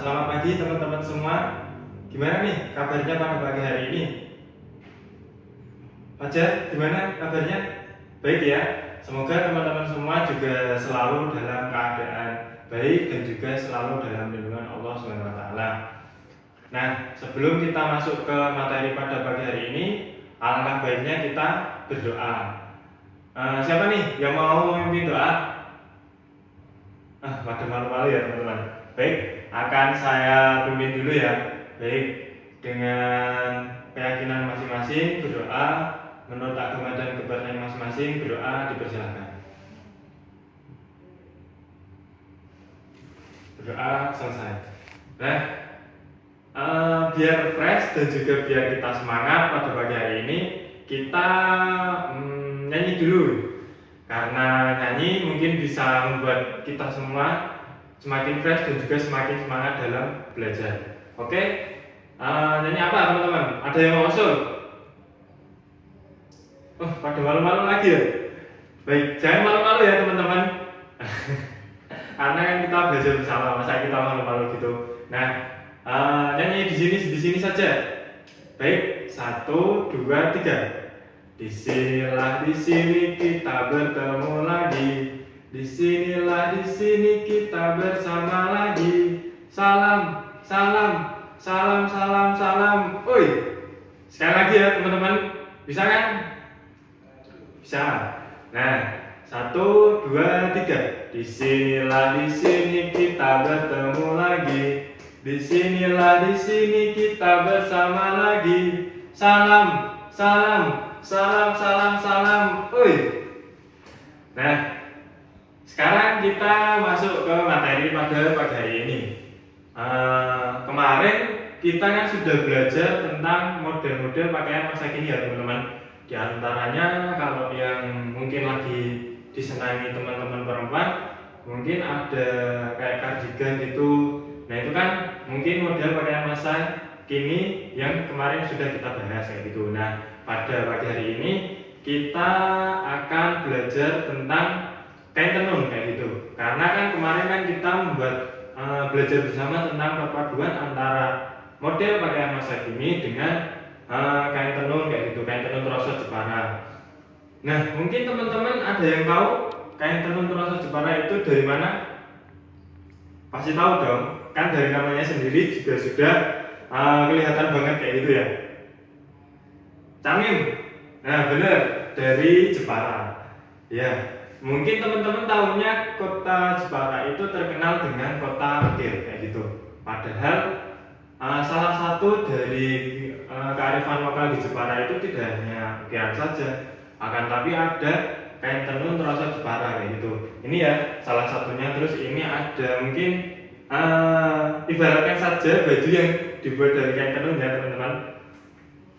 Selamat pagi teman-teman semua. Gimana nih kabarnya pada pagi hari ini? Fajar, gimana kabarnya? Baik ya. Semoga teman-teman semua juga selalu dalam keadaan baik dan juga selalu dalam lindungan Allah SWT. Nah, sebelum kita masuk ke materi pada pagi hari ini, alangkah baiknya kita berdoa. Siapa nih yang mau memimpin doa? Pada malu-malu ya teman-teman. Baik, akan saya pimpin dulu ya. Baik, dengan keyakinan masing-masing berdoa menurut agama dan kepercayaan masing-masing, berdoa dipersilakan. Berdoa selesai. Nah, biar fresh dan juga biar kita semangat pada pagi hari ini, kita nyanyi dulu. Karena nyanyi mungkin bisa membuat kita semua semakin fresh dan juga semakin semangat dalam belajar. Oke? Nyanyi apa teman-teman? Ada yang mau usul? Pada malu-malu lagi ya? Baik, jangan malu-malu ya teman-teman. Karena kan kita belajar bersama, masa kita malu-malu gitu. Nah, nyanyi di sini saja. Baik, 1, 2, 3. Disinilah di sini kita bertemu lagi. Disinilah di sini kita bersama lagi. Salam, salam, salam, salam, salam. Oi, sekali lagi ya teman-teman. Bisa kan? Bisa. Nah, 1, 2, 3. Disinilah di sini kita bertemu lagi. Disinilah di sini kita bersama lagi. Salam, salam, salam, salam, salam. Oi. Nah, sekarang kita masuk ke materi pada pagi hari ini. Kemarin kita kan sudah belajar tentang model-model pakaian masa kini ya teman-teman. Di antaranya kalau yang mungkin lagi disenangi teman-teman perempuan, mungkin ada kayak kardigan gitu. Nah itu kan mungkin model pakaian masa kini yang kemarin sudah kita bahas kayak gitu. Nah pada pagi hari ini kita akan belajar tentang kain tenun kayak gitu. Karena kan kemarin kan kita membuat belajar bersama tentang perpaduan antara model pakaian masa kini dengan kain tenun kayak gitu, kain tenun Troso Jepara. Nah mungkin teman-teman ada yang tahu kain tenun Troso Jepara itu dari mana? Pasti tahu dong, kan dari namanya sendiri juga sudah kelihatan banget kayak gitu ya. Camim, nah bener, dari Jepara. Ya, mungkin teman-teman tahunya kota Jepara itu terkenal dengan kota ukir kayak gitu. Padahal salah satu dari kearifan lokal di Jepara itu tidak hanya ukiran saja, akan tapi ada kain tenun Troso Jepara kayak gitu. Ini ya salah satunya. Terus ini ada mungkin ibaratkan saja baju yang dibuat dari kain tenun ya teman-teman.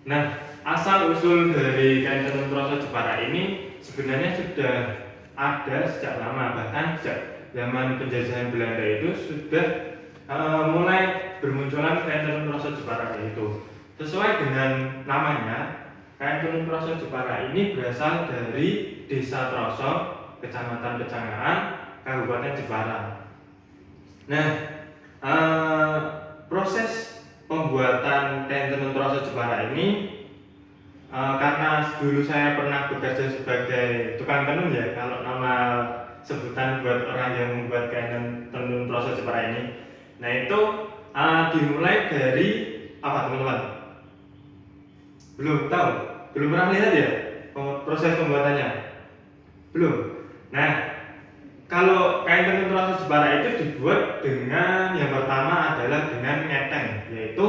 Nah, asal usul dari kain tenun Troso Jepara ini sebenarnya sudah ada sejak lama, bahkan sejak zaman penjajahan Belanda itu sudah mulai bermunculan kain tenun Troso Jepara itu. Sesuai dengan namanya, kain tenun Troso Jepara ini berasal dari Desa Troso, Kecamatan Pecangaan, Kabupaten Jepara. Nah, proses pembuatan kain tenun Troso Jepara ini karena dulu saya pernah bekerja sebagai tukang tenun ya, kalau nama sebutan buat orang yang membuat kain tenun Troso Jepara ini. Nah itu dimulai dari apa teman-teman? Belum tahu? Belum pernah lihat ya proses pembuatannya? Belum. Nah, kalau kain tenun Troso Jepara itu dibuat dengan yang pertama adalah dengan ngeteng, yaitu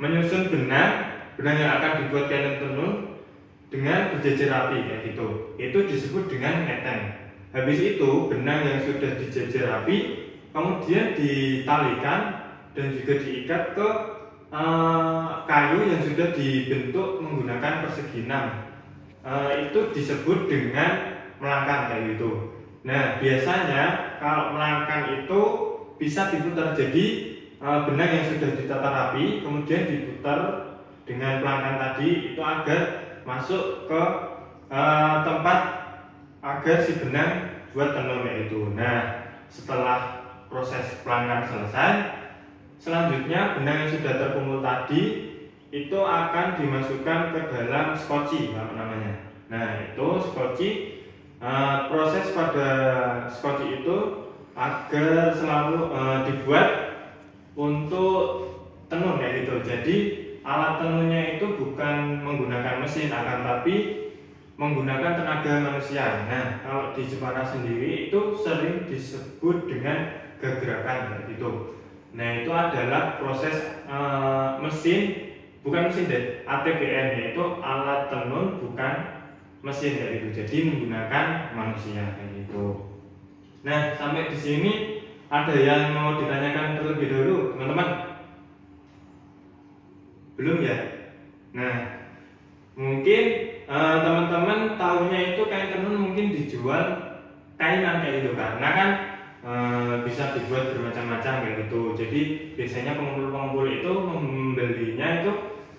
menyusun benang yang akan dibuat kain tenun dengan berjejer rapi kayak gitu. Itu disebut dengan ngeteng. Habis itu benang yang sudah dijejer rapi kemudian ditalikan dan juga diikat ke kayu yang sudah dibentuk menggunakan persegi 6. Itu disebut dengan melangkang kayak gitu. Nah biasanya kalau melangkang itu bisa diputar, jadi benang yang sudah ditata rapi kemudian diputar dengan pelangkang tadi itu agar masuk ke tempat agar si benang buat tenun kayak itu. Nah setelah proses pelangkang selesai, selanjutnya benang yang sudah terkumpul tadi itu akan dimasukkan ke dalam skoci namanya. Nah, itu skoci, proses pada skoci itu agar selalu dibuat untuk tenun kayak gitu. Jadi alat tenunnya itu bukan menggunakan mesin, akan tapi menggunakan tenaga manusia. Nah, kalau di Jepara sendiri itu sering disebut dengan gegrakan kayak gitu. Nah, itu adalah proses mesin, bukan mesin deh, ATPN, yaitu alat tenun bukan mesin kayak gitu. Jadi menggunakan manusia kayak gitu. Nah, sampai di sini ada yang mau ditanyakan terlebih dahulu, teman-teman? Belum ya? Nah, mungkin teman-teman tahunya itu kain tenun mungkin dijual kainan kayak gitu, karena kan bisa dibuat bermacam-macam kayak gitu. Jadi biasanya pengumpul-pengumpul itu membelinya itu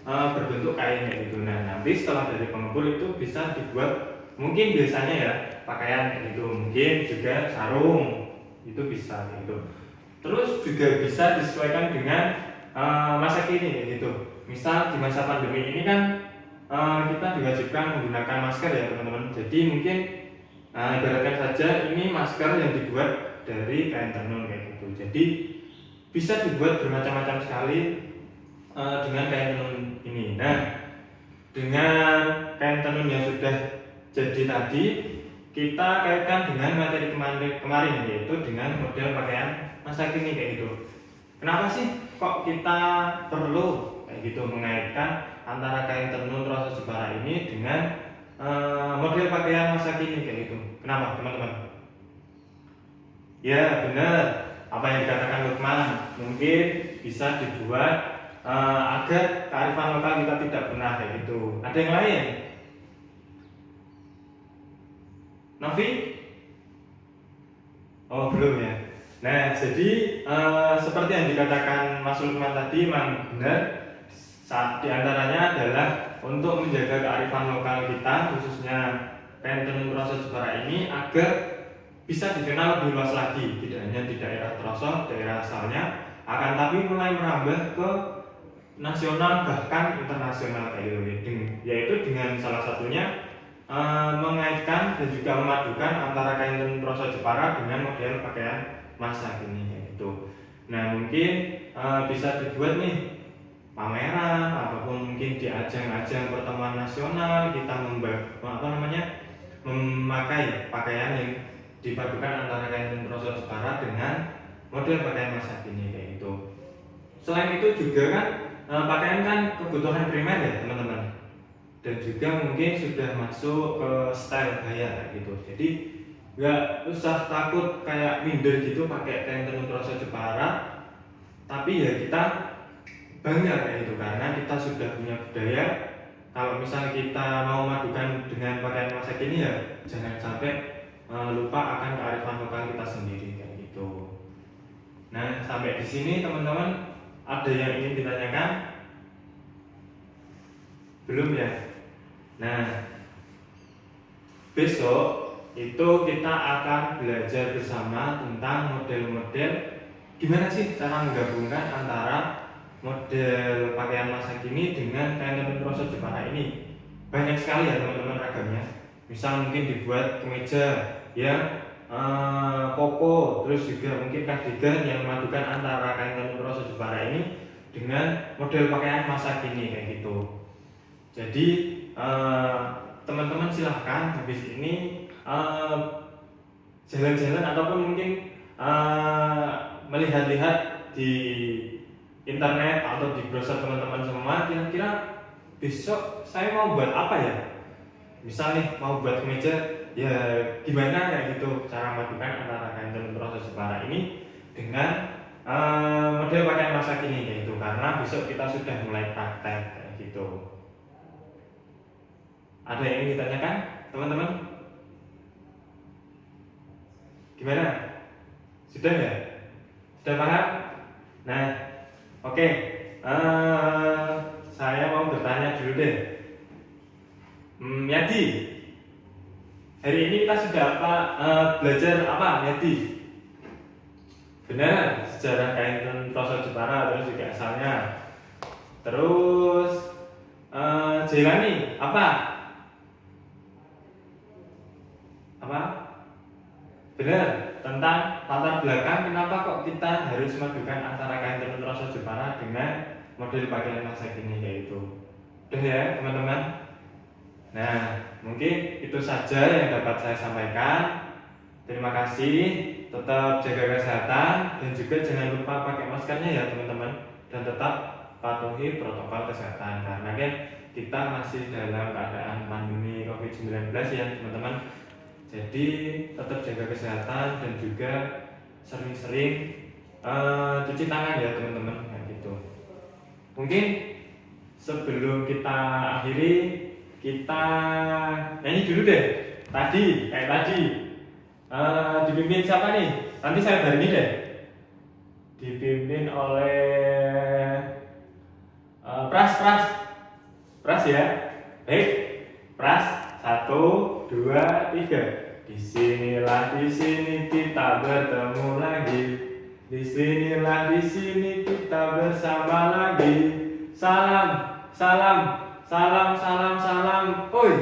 berbentuk kain kayak gitu. Nah, nanti setelah dari pengumpul itu bisa dibuat mungkin biasanya ya pakaian kayak gitu, mungkin juga sarung itu bisa kayak gitu. Terus juga bisa disesuaikan dengan masa kini kayak gitu. Misal di masa pandemi ini kan kita diwajibkan menggunakan masker ya teman-teman. Jadi mungkin ibaratkan saja ini masker yang dibuat dari kain tenun kayak gitu. Jadi bisa dibuat bermacam-macam sekali dengan kain tenun ini. Nah, dengan kain tenun yang sudah jadi tadi, kita kaitkan dengan materi kemarin yaitu dengan model pakaian masa kini kayak gitu. Kenapa sih kok kita perlu kayak gitu mengaitkan antara kain tenun Roso Jepara ini dengan model pakaian masa kini kayak gitu? Kenapa teman-teman? Ya benar, apa yang dikatakan Lukman, mungkin bisa dibuat agar kearifan lokal kita tidak punah kayak gitu. Ada yang lain? Novi? Oh belum ya. Nah, jadi seperti yang dikatakan Mas Lukman tadi memang benar. Saat diantaranya adalah untuk menjaga kearifan lokal kita, khususnya kain tenun Roso Jepara ini agar bisa dikenal lebih luas lagi, tidak hanya di daerah Troso, daerah asalnya, akan tapi mulai merambah ke nasional bahkan internasional kayak gitu, yaitu dengan salah satunya mengaitkan dan juga memadukan antara kain tenun Roso Jepara dengan model pakaian masa kini gitu. Nah, mungkin bisa dibuat nih pameran ataupun mungkin di ajang-ajang pertemuan nasional kita memakai pakaian yang dipadukan antara kain tenun Roso Jepara dengan model pakaian masa kini kayak gitu. Selain itu juga kan pakaian kan kebutuhan primer ya teman-teman, dan juga mungkin sudah masuk ke style gaya kayak gitu. Jadi nggak usah takut kayak minder gitu pakai kain tenun Roso Jepara, tapi ya kita bangga kayak gitu karena kita sudah punya budaya. Kalau misalnya kita mau madukan dengan pakaian masa kini ya jangan sampai lupa akan kearifan lokal kita sendiri kayak gitu. Nah, sampai di sini teman-teman ada yang ingin ditanyakan? Belum ya? Nah, besok itu kita akan belajar bersama tentang model-model gimana sih cara menggabungkan antara model pakaian masa kini dengan kain tenun Roso Jepara ini. Banyak sekali ya teman-teman ragamnya. Misal mungkin dibuat kemeja yang koko, terus juga mungkin kardigan yang memadukan antara kain tenun Roso Jepara ini dengan model pakaian masa kini kayak gitu. Jadi teman-teman silahkan habis ini jalan-jalan ataupun mungkin melihat-lihat di internet atau di browser teman-teman semua, kira-kira besok saya mau buat apa ya? Misal nih mau buat kemeja, ya gimana ya gitu cara memadukan antara kain tenun Roso Jepara ini dengan model pakaian masa kini kayak gitu, karena besok kita sudah mulai praktek kayak gitu. Ada yang ingin ditanyakan teman-teman? Gimana? Sudah ya? Sudah paham? Nah, oke. Saya mau bertanya dulu deh. Yadi, hari ini kita sudah belajar apa, Yadi? Benar, sejarah kain tenun Troso Jepara, terus juga asalnya. Terus Jailani apa? Apa? Benar, tentang latar belakang kenapa kok kita harus memadukan antara kain tenun Troso Jepara dengan model pakaian masa kini kayak itu. Udah ya teman-teman. Nah, mungkin itu saja yang dapat saya sampaikan. Terima kasih, tetap jaga kesehatan dan juga jangan lupa pakai maskernya ya teman-teman, dan tetap patuhi protokol kesehatan karena kan kita masih dalam keadaan pandemi COVID-19 ya teman-teman. Jadi tetap jaga kesehatan dan juga sering-sering cuci tangan ya teman-teman, kayak gitu. Mungkin sebelum kita akhiri, kita nyanyi dulu deh. Kayak tadi dipimpin siapa nih? Nanti saya barengi deh. Dipimpin oleh Pras ya. Baik, Pras, 1, 2, 3. Di sini kita bertemu lagi. Di sini kita bersama lagi. Salam. Oi.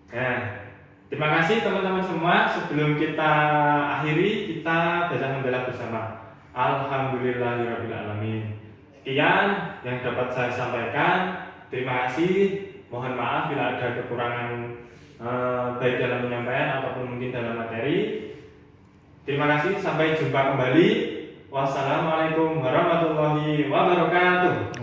Nah, terima kasih teman-teman semua. Sebelum kita akhiri, kita baca hamdalah bersama. Alhamdulillahirrabbilalamin. Sekian yang dapat saya sampaikan. Terima kasih. Mohon maaf bila ada kekurangan baik dalam penyampaian ataupun mungkin dalam materi. Terima kasih. Sampai jumpa kembali. Wassalamualaikum warahmatullahi wabarakatuh.